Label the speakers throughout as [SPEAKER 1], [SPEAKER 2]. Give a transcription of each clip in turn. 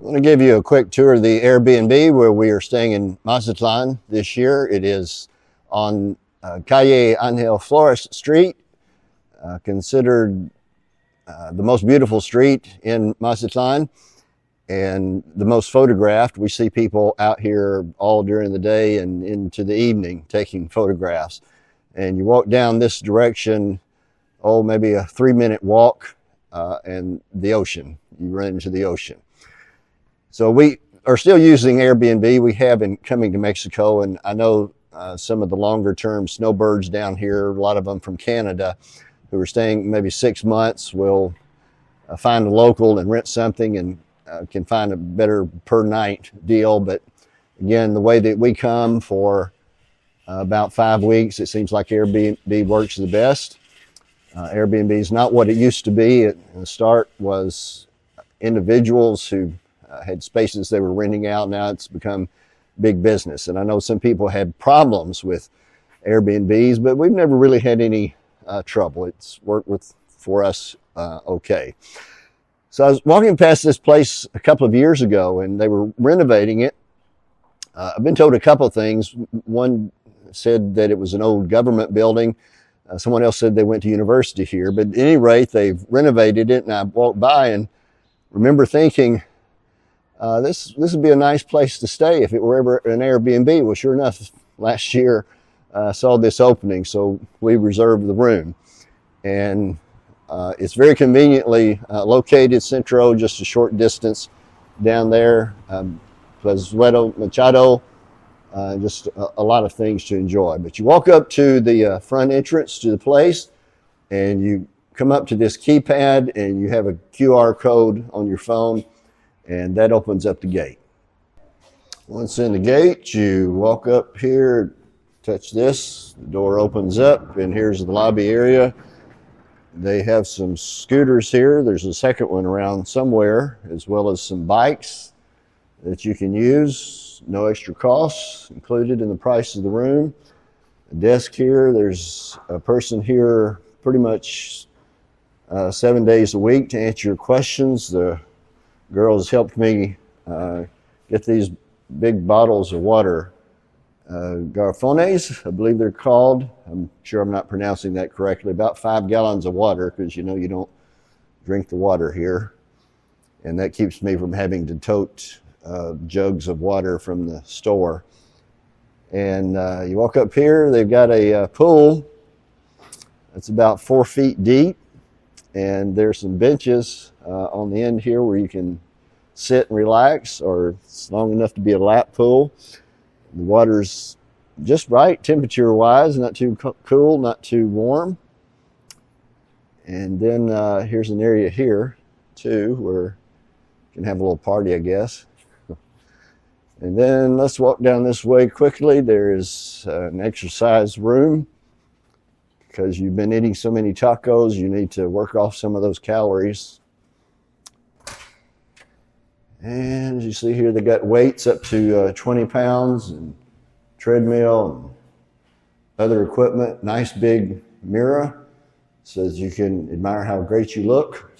[SPEAKER 1] I want to give you a quick tour of the Airbnb where we are staying in Mazatlán this year. It is on calle Angelfloresstreet, considered the most beautiful street in Mazatlán and the most photographed. We see people out here all during the day and into the evening taking photographs. And you walk down this direction, maybe a 3-minute walk, and the ocean. You run into the ocean. So we are still using Airbnb. We have been coming to Mexico, and I know some of the longer term snowbirds down here, a lot of them from Canada, who are staying maybe 6 months, will find a local and rent something and can find a better per night deal. But again, the way that we come for about 5 weeks, it seems like Airbnb works the best. Airbnb is not what it used to be. At the start was individuals who had spaces they were renting out. Now it's become big business. And I know some people had problems with Airbnbs, but we've never really had any trouble. It's worked for us okay. So I was walking past this place a couple of years ago and they were renovating it. I've been told a couple of things. One said that it was an old government building. Someone else said they went to university here. But at any rate, they've renovated it, and I walked by and remember thinking, this would be a nice place to stay if it were ever an Airbnb. Well, sure enough, last year saw this opening, so we reserved the room. And it's very conveniently located, Centro, just a short distance down there. Plazuelo, Machado, just a lot of things to enjoy. But you walk up to the front entrance to the place, and you come up to this keypad, and you have a QR code on your phone, and that opens up the gate. Once in the gate, you walk up here, touch this, the door opens up, and here's the lobby area. They have some scooters here. There's a second one around somewhere, as well as some bikes that you can use. No extra costs included in the price of the room. A desk here. There's a person here pretty much 7 days a week to answer your questions. The girls helped me get these big bottles of water, garrafones, I believe they're called. I'm sure I'm not pronouncing that correctly. About 5 gallons of water, because you know you don't drink the water here. And that keeps me from having to tote jugs of water from the store. And you walk up here, they've got a pool that's about 4 feet deep. And there's some benches on the end here where you can sit and relax, or it's long enough to be a lap pool. The water's just right temperature-wise, not too cool, not too warm. And then here's an area here, too, where you can have a little party, I guess. And then let's walk down this way quickly. There is an exercise room. Because you've been eating so many tacos, you need to work off some of those calories. And as you see here, they got weights up to 20 pounds and treadmill and other equipment. Nice big mirror so that you can admire how great you look.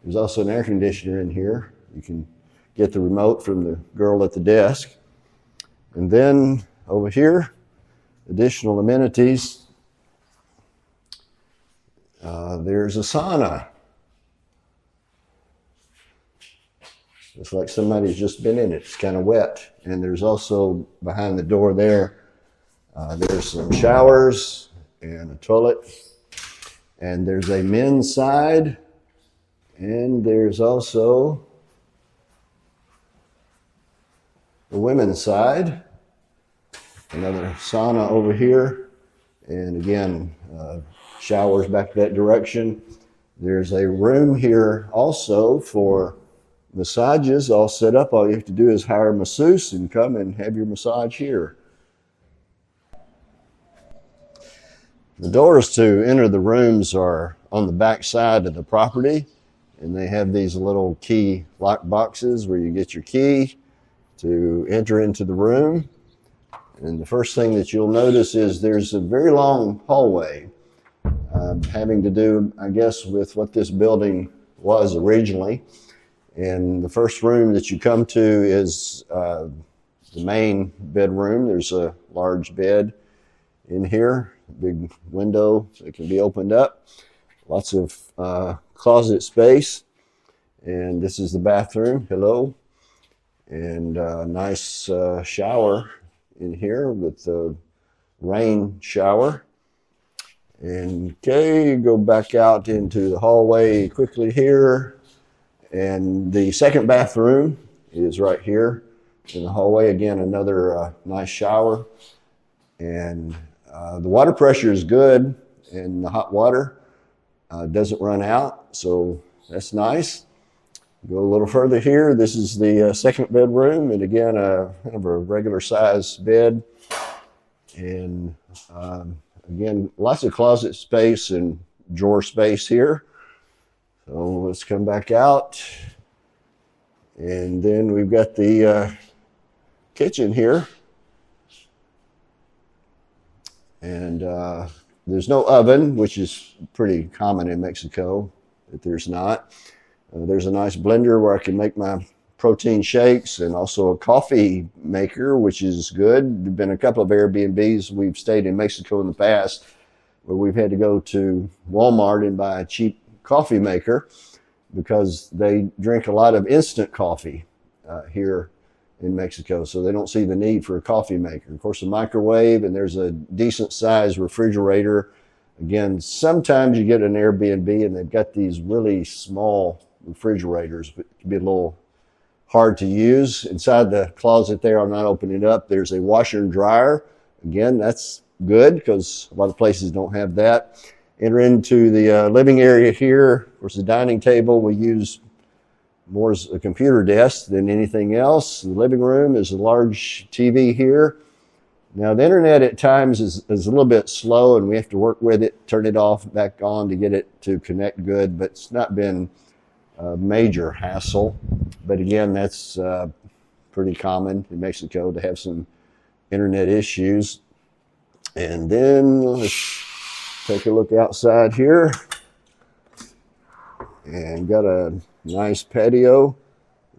[SPEAKER 1] There's also an air conditioner in here. You can get the remote from the girl at the desk. And then over here, additional amenities. There's a sauna. It's like somebody's just been in it. It's kind of wet. And there's also behind the door there, there's some showers and a toilet. And there's a men's side. And there's also the women's side. Another sauna over here. And again, showers back that direction. There's a room here also for massages all set up. All you have to do is hire a masseuse and come and have your massage here. The doors to enter the rooms are on the back side of the property, and they have these little key lock boxes where you get your key to enter into the room. And the first thing that you'll notice is there's a very long hallway, having to do, I guess, with what this building was originally. And the first room that you come to is the main bedroom. There's a large bed in here, big window that can be opened up, lots of closet space. And this is the bathroom. Hello. And a nice shower in here with the rain shower. And okay, go back out into the hallway quickly here. And the second bathroom is right here in the hallway. Again, another nice shower. And the water pressure is good, and the hot water doesn't run out, so that's nice. Go a little further here. This is the second bedroom, and again, kind of a regular size bed. And again, lots of closet space and drawer space here. So let's come back out. And then we've got the kitchen here. And there's no oven, which is pretty common in Mexico, that there's not. There's a nice blender where I can make my protein shakes, and also a coffee maker, which is good. There've been a couple of Airbnbs we've stayed in Mexico in the past where we've had to go to Walmart and buy a cheap coffee maker because they drink a lot of instant coffee here in Mexico, so they don't see the need for a coffee maker. Of course, a microwave, and there's a decent sized refrigerator. Again, sometimes you get an Airbnb and they've got these really small refrigerators, but it can be a little hard to use. Inside the closet there, I'm not opening it up, there's a washer and dryer. Again, that's good because a lot of places don't have that. Enter into the living area here. Of course, the dining table we use more as a computer desk than anything else. The living room is a large TV here. Now, the internet at times is a little bit slow, and we have to work with it, turn it off, back on to get it to connect good, but it's not been a major hassle. But again, that's pretty common in Mexico to have some internet issues. And then let's take a look outside here. And got a nice patio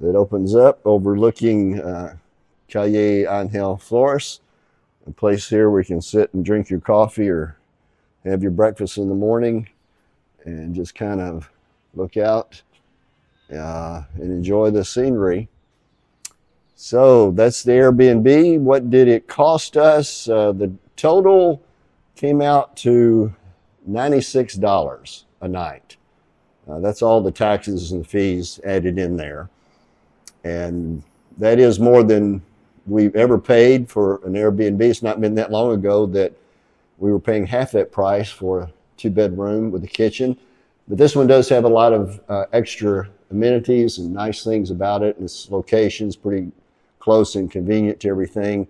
[SPEAKER 1] that opens up overlooking Calle Angel Flores, a place here where you can sit and drink your coffee or have your breakfast in the morning and just kind of look out and enjoy the scenery. So that's the Airbnb. What did it cost us? The total came out to $96 a night. That's all the taxes and fees added in there. And that is more than we've ever paid for an Airbnb. It's not been that long ago that we were paying half that price for a 2-bedroom with a kitchen. But this one does have a lot of extra amenities and nice things about it. And its location is pretty close and convenient to everything.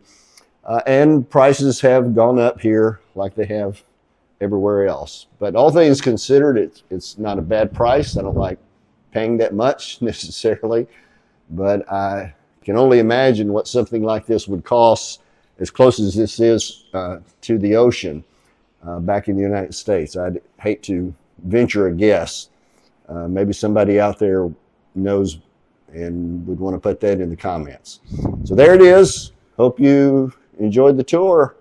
[SPEAKER 1] And prices have gone up here like they have everywhere else. But all things considered, it's not a bad price. I don't like paying that much necessarily, but I can only imagine what something like this would cost as close as this is to the ocean back in the United States. I'd hate to venture a guess. Maybe somebody out there knows and would want to put that in the comments. So there it is. Hope you enjoyed the tour.